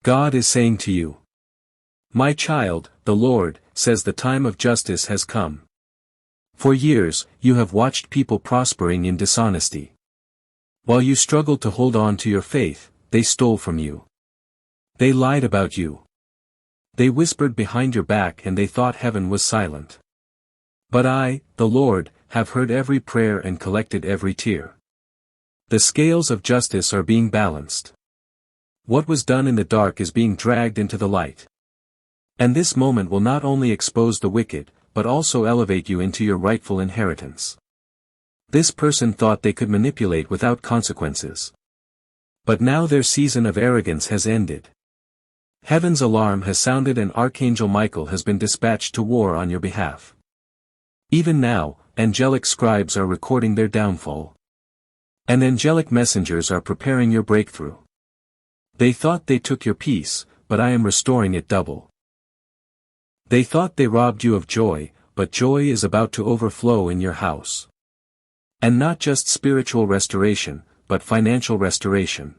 God is saying to you, my child, the Lord says the time of justice has come. For years, you have watched people prospering in dishonesty. While you struggled to hold on to your faith, they stole from you. They lied about you. They whispered behind your back and they thought heaven was silent. But I, the Lord, have heard every prayer and collected every tear. The scales of justice are being balanced. What was done in the dark is being dragged into the light. And this moment will not only expose the wicked, but also elevate you into your rightful inheritance. This person thought they could manipulate without consequences. But now their season of arrogance has ended. Heaven's alarm has sounded and Archangel Michael has been dispatched to war on your behalf. Even now, angelic scribes are recording their downfall. And angelic messengers are preparing your breakthrough. They thought they took your peace, but I am restoring it double. They thought they robbed you of joy, but joy is about to overflow in your house. And not just spiritual restoration, but financial restoration.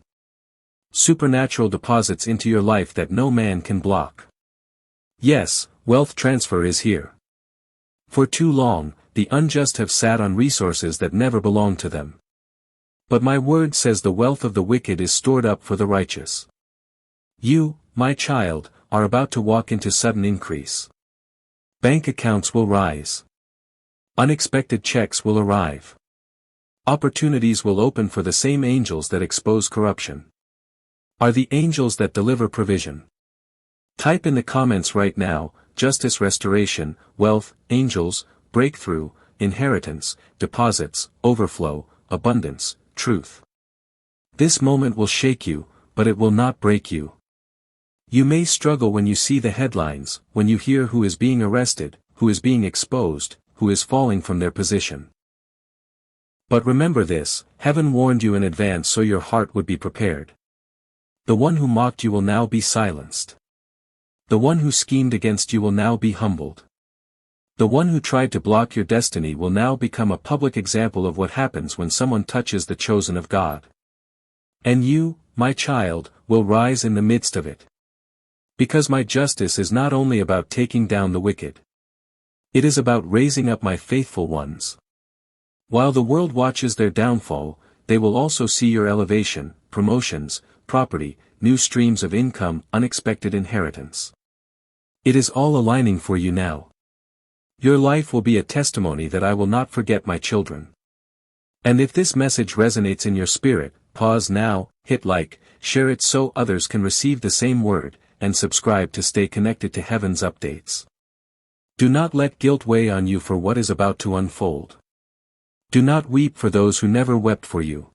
Supernatural deposits into your life that no man can block. Yes, wealth transfer is here. For too long, the unjust have sat on resources that never belonged to them. But my word says the wealth of the wicked is stored up for the righteous. You, my child, are about to walk into sudden increase. Bank accounts will rise. Unexpected checks will arrive. Opportunities will open for the same angels that expose corruption. Are the angels that deliver provision. Type in the comments right now, justice, restoration, wealth, angels, breakthrough, inheritance, deposits, overflow, abundance, truth. This moment will shake you, but it will not break you. You may struggle when you see the headlines, when you hear who is being arrested, who is being exposed, who is falling from their position. But remember this, heaven warned you in advance so your heart would be prepared. The one who mocked you will now be silenced. The one who schemed against you will now be humbled. The one who tried to block your destiny will now become a public example of what happens when someone touches the chosen of God. And you, my child, will rise in the midst of it. Because my justice is not only about taking down the wicked. It is about raising up my faithful ones. While the world watches their downfall, they will also see your elevation, promotions, property, new streams of income, unexpected inheritance. It is all aligning for you now. Your life will be a testimony that I will not forget my children. And if this message resonates in your spirit, pause now, hit like, share it so others can receive the same word, and subscribe to stay connected to heaven's updates. Do not let guilt weigh on you for what is about to unfold. Do not weep for those who never wept for you.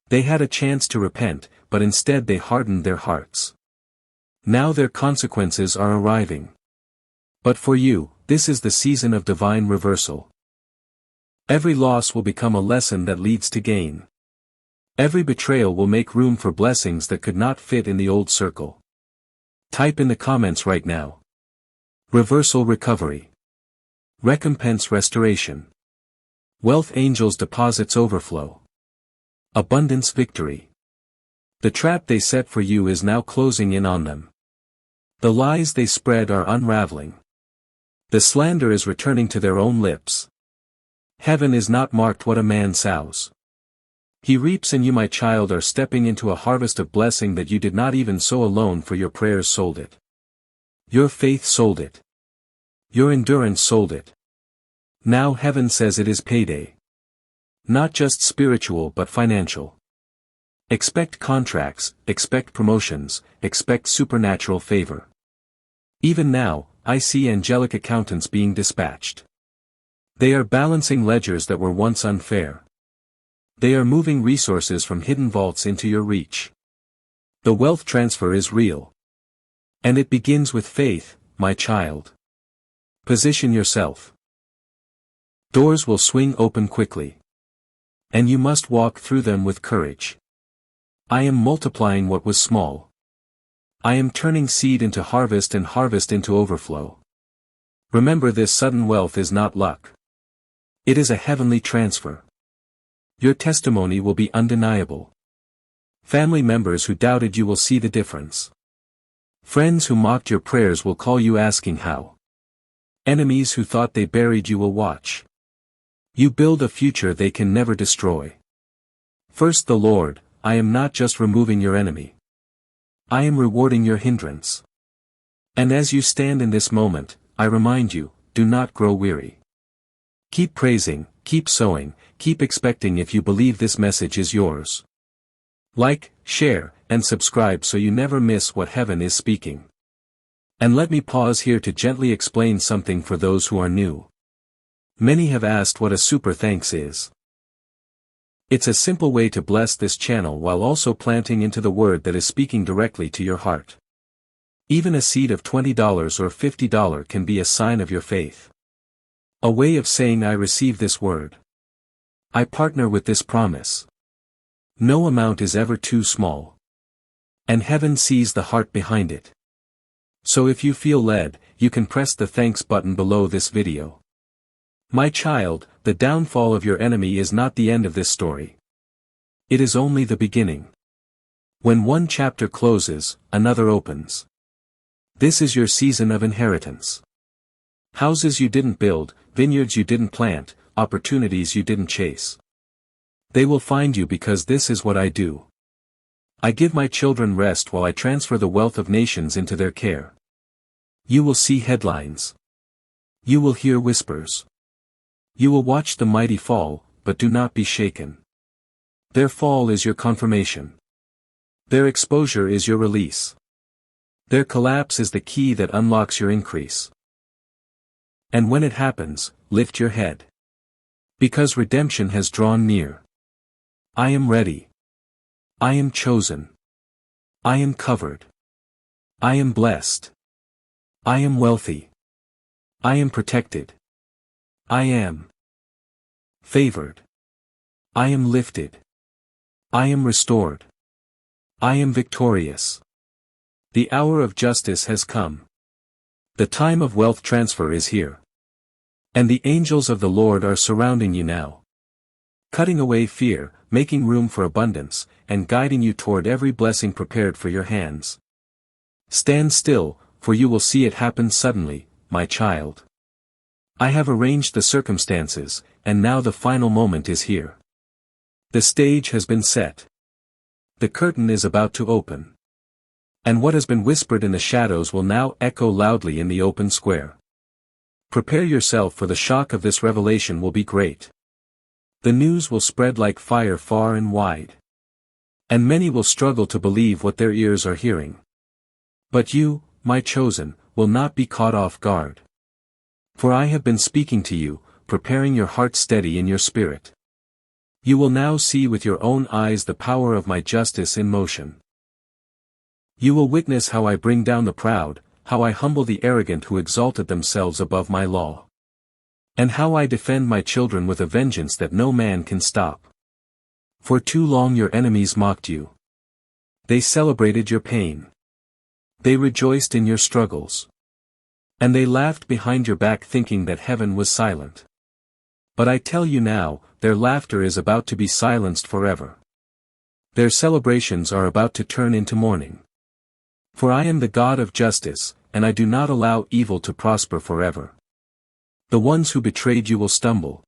They had a chance to repent, but instead they hardened their hearts. Now their consequences are arriving. But for you, this is the season of divine reversal. Every loss will become a lesson that leads to gain. Every betrayal will make room for blessings that could not fit in the old circle. Type in the comments right now. Reversal, recovery. Recompense, restoration. Wealth, angels, deposits, overflow. Abundance, victory. The trap they set for you is now closing in on them. The lies they spread are unraveling. The slander is returning to their own lips. Heaven is not marked what a man sows. He reaps, and you, my child, are stepping into a harvest of blessing that you did not even sow alone, for your prayers sold it. Your faith sold it. Your endurance sold it. Now heaven says it is payday. Not just spiritual but financial. Expect contracts, expect promotions, expect supernatural favor. Even now, I see angelic accountants being dispatched. They are balancing ledgers that were once unfair. They are moving resources from hidden vaults into your reach. The wealth transfer is real. And it begins with faith, my child. Position yourself. Doors will swing open quickly. And you must walk through them with courage. I am multiplying what was small. I am turning seed into harvest and harvest into overflow. Remember, this sudden wealth is not luck. It is a heavenly transfer. Your testimony will be undeniable. Family members who doubted you will see the difference. Friends who mocked your prayers will call you asking how. Enemies who thought they buried you will watch. You build a future they can never destroy. First the Lord, I am not just removing your enemy. I am rewarding your hindrance. And as you stand in this moment, I remind you, do not grow weary. Keep praising, keep sowing, keep expecting if you believe this message is yours. Like, share, and subscribe so you never miss what heaven is speaking. And let me pause here to gently explain something for those who are new. Many have asked what a super thanks is. It's a simple way to bless this channel while also planting into the word that is speaking directly to your heart. Even a seed of $20 or $50 can be a sign of your faith. A way of saying I receive this word. I partner with this promise. No amount is ever too small. And heaven sees the heart behind it. So if you feel led, you can press the thanks button below this video. My child, the downfall of your enemy is not the end of this story. It is only the beginning. When one chapter closes, another opens. This is your season of inheritance. Houses you didn't build, vineyards you didn't plant, opportunities you didn't chase. They will find you because this is what I do. I give my children rest while I transfer the wealth of nations into their care. You will see headlines. You will hear whispers. You will watch the mighty fall, but do not be shaken. Their fall is your confirmation. Their exposure is your release. Their collapse is the key that unlocks your increase. And when it happens, lift your head. Because redemption has drawn near. I am ready. I am chosen. I am covered. I am blessed. I am wealthy. I am protected. I am favored. I am lifted. I am restored. I am victorious. The hour of justice has come. The time of wealth transfer is here. And the angels of the Lord are surrounding you now. Cutting away fear, making room for abundance, and guiding you toward every blessing prepared for your hands. Stand still, for you will see it happen suddenly, my child. I have arranged the circumstances, and now the final moment is here. The stage has been set. The curtain is about to open. And what has been whispered in the shadows will now echo loudly in the open square. Prepare yourself, for the shock of this revelation will be great. The news will spread like fire far and wide. And many will struggle to believe what their ears are hearing. But you, my chosen, will not be caught off guard. For I have been speaking to you, preparing your heart steady in your spirit. You will now see with your own eyes the power of my justice in motion. You will witness how I bring down the proud, how I humble the arrogant who exalted themselves above my law. And how I defend my children with a vengeance that no man can stop. For too long your enemies mocked you. They celebrated your pain. They rejoiced in your struggles. And they laughed behind your back thinking that heaven was silent. But I tell you now, their laughter is about to be silenced forever. Their celebrations are about to turn into mourning. For I am the God of justice, and I do not allow evil to prosper forever. The ones who betrayed you will stumble.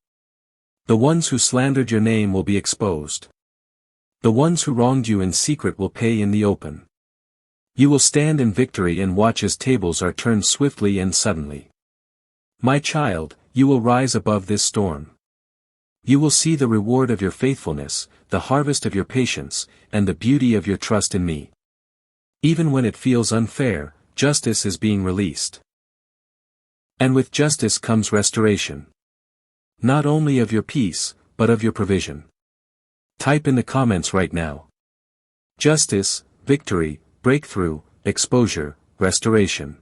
The ones who slandered your name will be exposed. The ones who wronged you in secret will pay in the open. You will stand in victory and watch as tables are turned swiftly and suddenly. My child, you will rise above this storm. You will see the reward of your faithfulness, the harvest of your patience, and the beauty of your trust in me. Even when it feels unfair, justice is being released. And with justice comes restoration. Not only of your peace, but of your provision. Type in the comments right now. Justice, victory, breakthrough, exposure, restoration.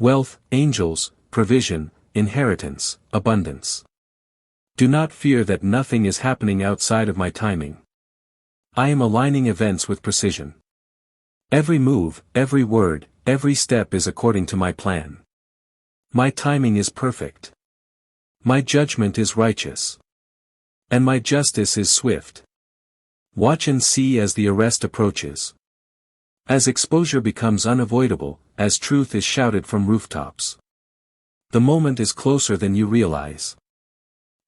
Wealth, angels, provision, inheritance, abundance. Do not fear that nothing is happening outside of my timing. I am aligning events with precision. Every move, every word, every step is according to my plan. My timing is perfect. My judgment is righteous. And my justice is swift. Watch and see as the arrest approaches. As exposure becomes unavoidable, as truth is shouted from rooftops. The moment is closer than you realize.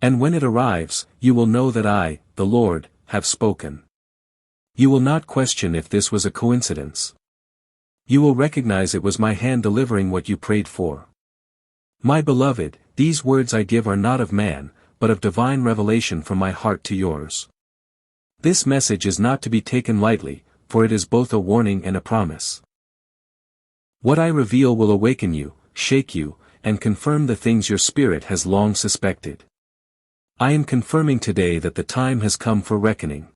And when it arrives, you will know that I, the Lord, have spoken. You will not question if this was a coincidence. You will recognize it was my hand delivering what you prayed for. My beloved, these words I give are not of man, but of divine revelation from my heart to yours. This message is not to be taken lightly, for it is both a warning and a promise. What I reveal will awaken you, shake you, and confirm the things your spirit has long suspected. I am confirming today that the time has come for reckoning.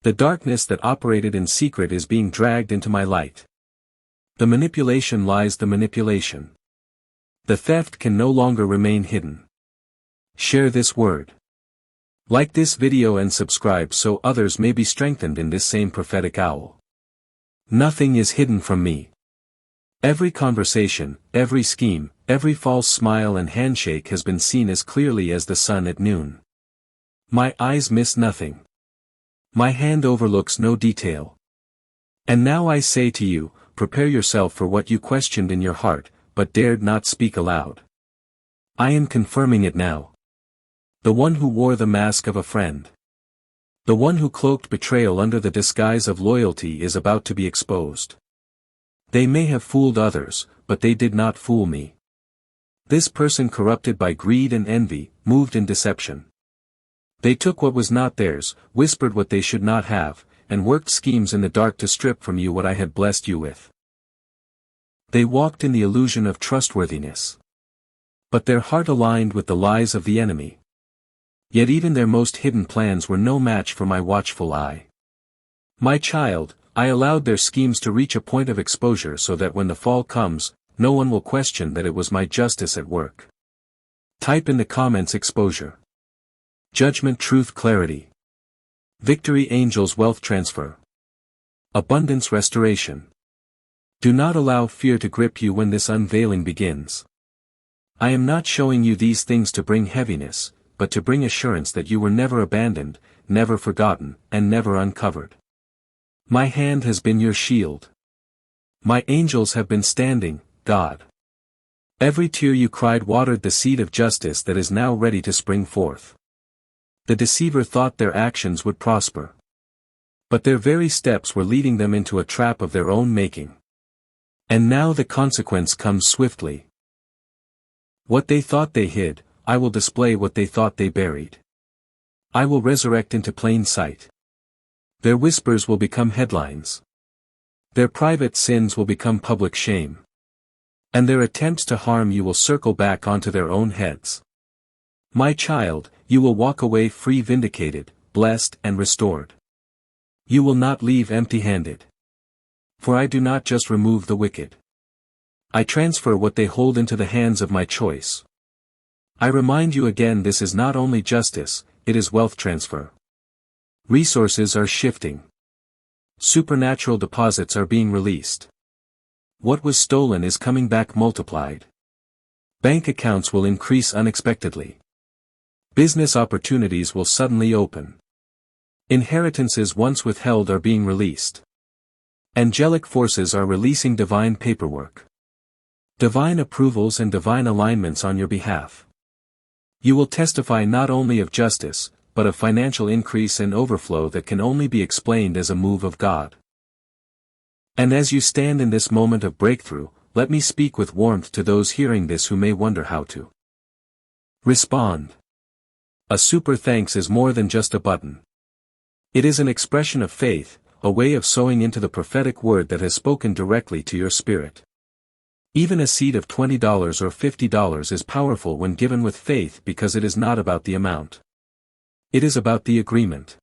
The darkness that operated in secret is being dragged into my light. The manipulation lies the manipulation. The theft can no longer remain hidden. Share this word. Like this video and subscribe so others may be strengthened in this same prophetic hour. Nothing is hidden from me. Every conversation, every scheme, every false smile and handshake has been seen as clearly as the sun at noon. My eyes miss nothing. My hand overlooks no detail. And now I say to you, prepare yourself for what you questioned in your heart, but dared not speak aloud. I am confirming it now. The one who wore the mask of a friend. The one who cloaked betrayal under the disguise of loyalty is about to be exposed. They may have fooled others, but they did not fool me. This person corrupted by greed and envy, moved in deception. They took what was not theirs, whispered what they should not have, and worked schemes in the dark to strip from you what I had blessed you with. They walked in the illusion of trustworthiness. But their heart aligned with the lies of the enemy. Yet even their most hidden plans were no match for my watchful eye. My child, I allowed their schemes to reach a point of exposure so that when the fall comes, no one will question that it was my justice at work. Type in the comments exposure. Judgment, truth, clarity. Victory, angels, wealth transfer. Abundance, restoration. Do not allow fear to grip you when this unveiling begins. I am not showing you these things to bring heaviness, but to bring assurance that you were never abandoned, never forgotten, and never uncovered. My hand has been your shield. My angels have been standing, God. Every tear you cried watered the seed of justice that is now ready to spring forth. The deceiver thought their actions would prosper. But their very steps were leading them into a trap of their own making. And now the consequence comes swiftly. What they thought they hid, I will display what they thought they buried. I will resurrect into plain sight. Their whispers will become headlines. Their private sins will become public shame. And their attempts to harm you will circle back onto their own heads. My child, you will walk away free, vindicated, blessed, and restored. You will not leave empty-handed. For I do not just remove the wicked. I transfer what they hold into the hands of my choice. I remind you again, this is not only justice, it is wealth transfer. Resources are shifting. Supernatural deposits are being released. What was stolen is coming back multiplied. Bank accounts will increase unexpectedly. Business opportunities will suddenly open. Inheritances once withheld are being released. Angelic forces are releasing divine paperwork. Divine approvals and divine alignments on your behalf. You will testify not only of justice, but of financial increase and overflow that can only be explained as a move of God. And as you stand in this moment of breakthrough, let me speak with warmth to those hearing this who may wonder how to respond. A super thanks is more than just a button. It is an expression of faith, a way of sowing into the prophetic word that has spoken directly to your spirit. Even a seed of $20 or $50 is powerful when given with faith, because it is not about the amount. It is about the agreement.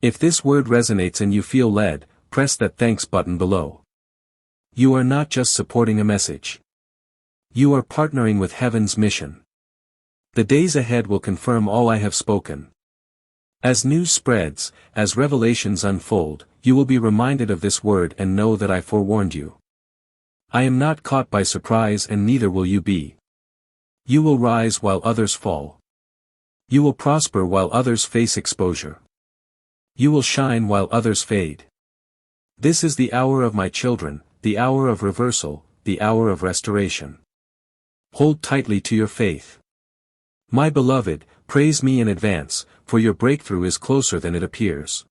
If this word resonates and you feel led, press that thanks button below. You are not just supporting a message. You are partnering with heaven's mission. The days ahead will confirm all I have spoken. As news spreads, as revelations unfold, you will be reminded of this word and know that I forewarned you. I am not caught by surprise, and neither will you be. You will rise while others fall. You will prosper while others face exposure. You will shine while others fade. This is the hour of my children, the hour of reversal, the hour of restoration. Hold tightly to your faith. My beloved, praise me in advance, for your breakthrough is closer than it appears.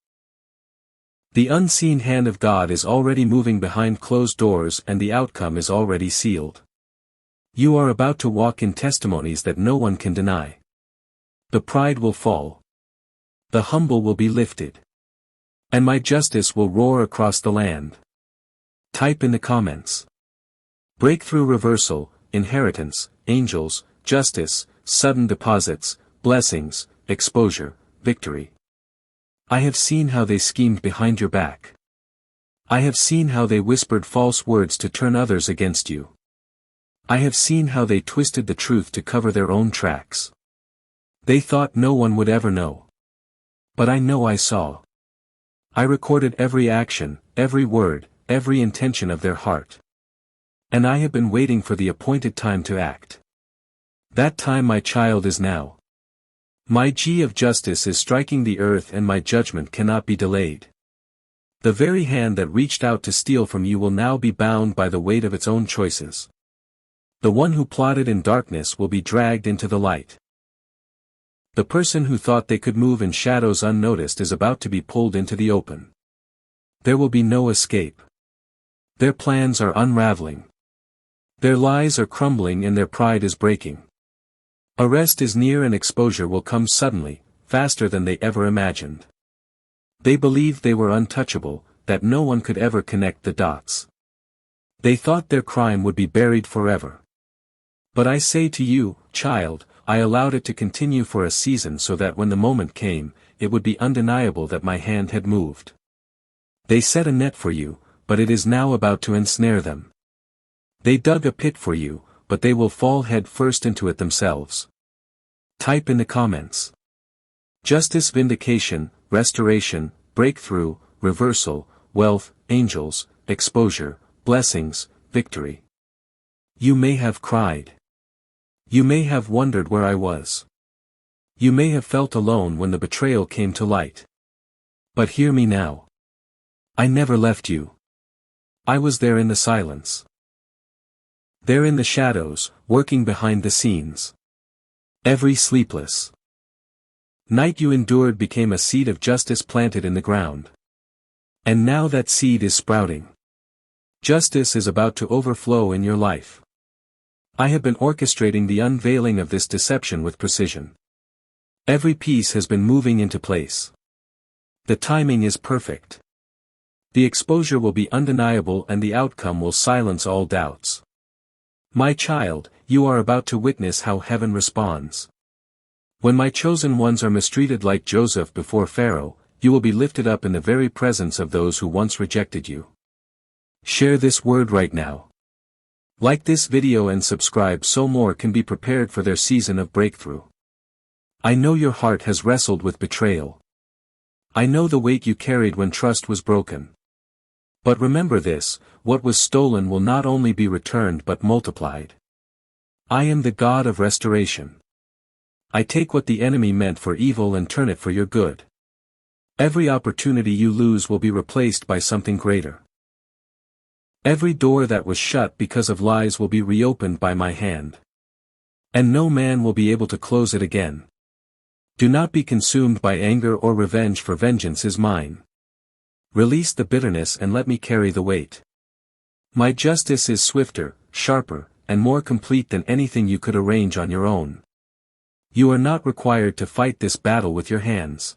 The unseen hand of God is already moving behind closed doors and the outcome is already sealed. You are about to walk in testimonies that no one can deny. The pride will fall. The humble will be lifted. And my justice will roar across the land. Type in the comments. Breakthrough, reversal, inheritance, angels, justice, sudden deposits, blessings, exposure, victory. I have seen how they schemed behind your back. I have seen how they whispered false words to turn others against you. I have seen how they twisted the truth to cover their own tracks. They thought no one would ever know. But I know I saw. I recorded every action, every word, every intention of their heart. And I have been waiting for the appointed time to act. That time, my child, is now. My G of justice is striking the earth and my judgment cannot be delayed. The very hand that reached out to steal from you will now be bound by the weight of its own choices. The one who plotted in darkness will be dragged into the light. The person who thought they could move in shadows unnoticed is about to be pulled into the open. There will be no escape. Their plans are unraveling. Their lies are crumbling and their pride is breaking. Arrest is near and exposure will come suddenly, faster than they ever imagined. They believed they were untouchable, that no one could ever connect the dots. They thought their crime would be buried forever. But I say to you, child, I allowed it to continue for a season so that when the moment came, it would be undeniable that my hand had moved. They set a net for you, but it is now about to ensnare them. They dug a pit for you, but they will fall head first into it themselves. Type in the comments. Justice, vindication, restoration, breakthrough, reversal, wealth, angels, exposure, blessings, victory. You may have cried. You may have wondered where I was. You may have felt alone when the betrayal came to light. But hear me now. I never left you. I was there in the silence. There in the shadows, working behind the scenes. Every sleepless night you endured became a seed of justice planted in the ground. And now that seed is sprouting. Justice is about to overflow in your life. I have been orchestrating the unveiling of this deception with precision. Every piece has been moving into place. The timing is perfect. The exposure will be undeniable and the outcome will silence all doubts. My child, you are about to witness how heaven responds. When my chosen ones are mistreated like Joseph before Pharaoh, you will be lifted up in the very presence of those who once rejected you. Share this word right now. Like this video and subscribe so more can be prepared for their season of breakthrough. I know your heart has wrestled with betrayal. I know the weight you carried when trust was broken. But remember this, what was stolen will not only be returned but multiplied. I am the God of restoration. I take what the enemy meant for evil and turn it for your good. Every opportunity you lose will be replaced by something greater. Every door that was shut because of lies will be reopened by my hand. And no man will be able to close it again. Do not be consumed by anger or revenge, for vengeance is mine. Release the bitterness and let me carry the weight. My justice is swifter, sharper, and more complete than anything you could arrange on your own. You are not required to fight this battle with your hands.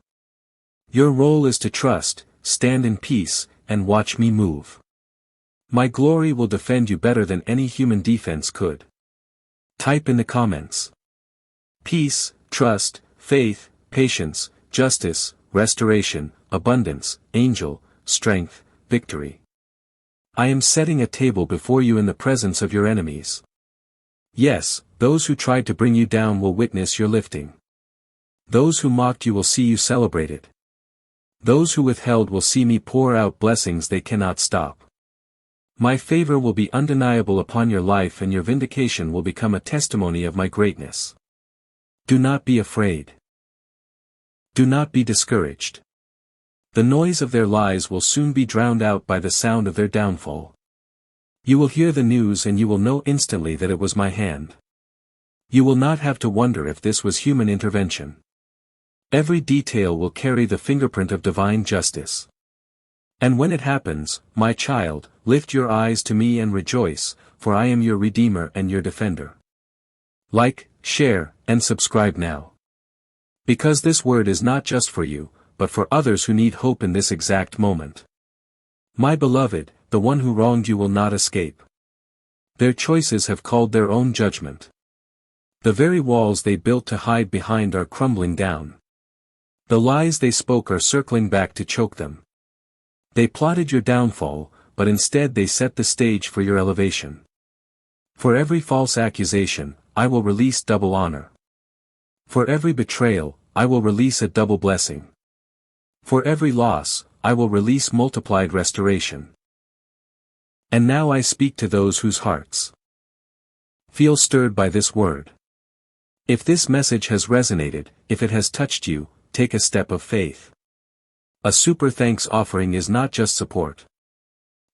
Your role is to trust, stand in peace, and watch me move. My glory will defend you better than any human defense could. Type in the comments. Peace, trust, faith, patience, justice, restoration, abundance, angel, strength, victory. I am setting a table before you in the presence of your enemies. Yes, those who tried to bring you down will witness your lifting. Those who mocked you will see you celebrate it. Those who withheld will see me pour out blessings they cannot stop. My favor will be undeniable upon your life and your vindication will become a testimony of my greatness. Do not be afraid. Do not be discouraged. The noise of their lies will soon be drowned out by the sound of their downfall. You will hear the news and you will know instantly that it was my hand. You will not have to wonder if this was human intervention. Every detail will carry the fingerprint of divine justice. And when it happens, my child, lift your eyes to me and rejoice, for I am your Redeemer and your Defender. Like, share, and subscribe now. Because this word is not just for you, but for others who need hope in this exact moment. My beloved, the one who wronged you will not escape. Their choices have called their own judgment. The very walls they built to hide behind are crumbling down. The lies they spoke are circling back to choke them. They plotted your downfall, but instead they set the stage for your elevation. For every false accusation, I will release double honor. For every betrayal, I will release a double blessing. For every loss, I will release multiplied restoration. And now I speak to those whose hearts feel stirred by this word. If this message has resonated, if it has touched you, take a step of faith. A super thanks offering is not just support.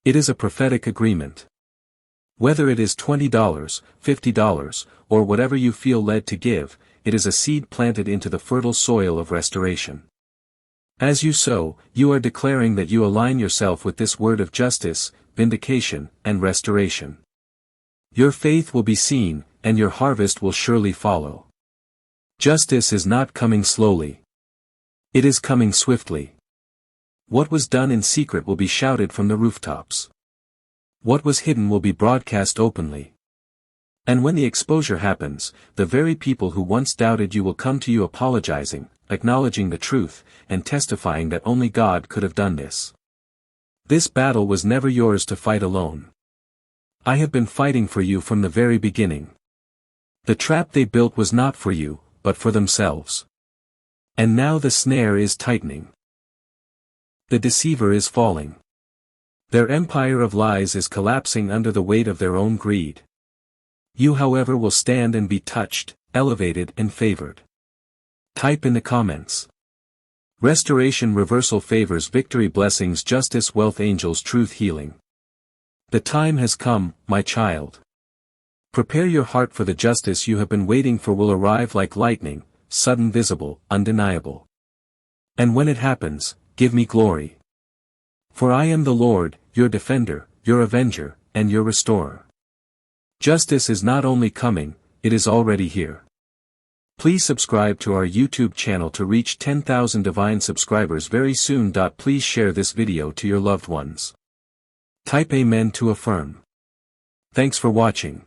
It is a prophetic agreement. Whether it is $20, $50, or whatever you feel led to give, it is a seed planted into the fertile soil of restoration. As you sow, you are declaring that you align yourself with this word of justice, vindication, and restoration. Your faith will be seen, and your harvest will surely follow. Justice is not coming slowly. It is coming swiftly. What was done in secret will be shouted from the rooftops. What was hidden will be broadcast openly. And when the exposure happens, the very people who once doubted you will come to you apologizing, acknowledging the truth, and testifying that only God could have done this. This battle was never yours to fight alone. I have been fighting for you from the very beginning. The trap they built was not for you, but for themselves. And now the snare is tightening. The deceiver is falling. Their empire of lies is collapsing under the weight of their own greed. You however will stand and be touched, elevated and favored. Type in the comments. Restoration, reversal, favors, victory, blessings, justice, wealth, angels, truth, healing. The time has come, my child. Prepare your heart, for the justice you have been waiting for will arrive like lightning, sudden, visible, undeniable. And when it happens, give me glory. For I am the Lord, your defender, your avenger, and your restorer. Justice is not only coming, it is already here. Please subscribe to our YouTube channel to reach 10,000 divine subscribers very soon. Please share this video to your loved ones. Type Amen to affirm. Thanks for watching.